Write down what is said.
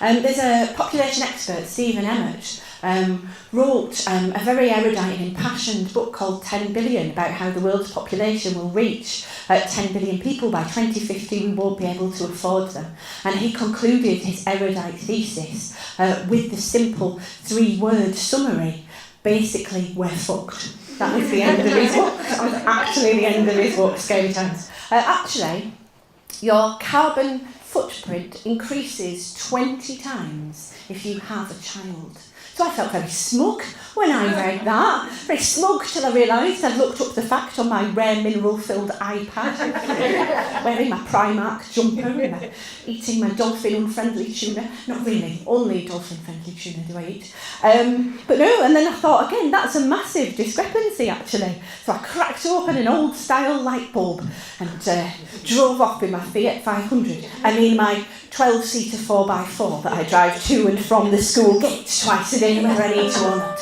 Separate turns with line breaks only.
There's a population expert, Stephen Emmett, wrote a very erudite and impassioned book called 10 Billion about how the world's population will reach 10 billion people by 2050. We won't be able to afford them. And he concluded his erudite thesis with the simple 3-word summary: basically, we're fucked. That was the end of his book. That was actually the end of his book, Scary Times. Actually, your carbon footprint increases 20 times if you have a child. So I felt very smug when I read that. Very smug till I realised I'd looked up the fact on my rare mineral-filled iPad, wearing my Primark jumper and eating my dolphin-unfriendly tuna. Not really, only dolphin-friendly tuna do I eat. But no, and then I thought, again, that's a massive discrepancy, actually. So I cracked open an old-style light bulb and drove off in my Fiat 500. I mean, my 12-seater 4x4 that I drive to and from the school gates twice a day whether I need to or not.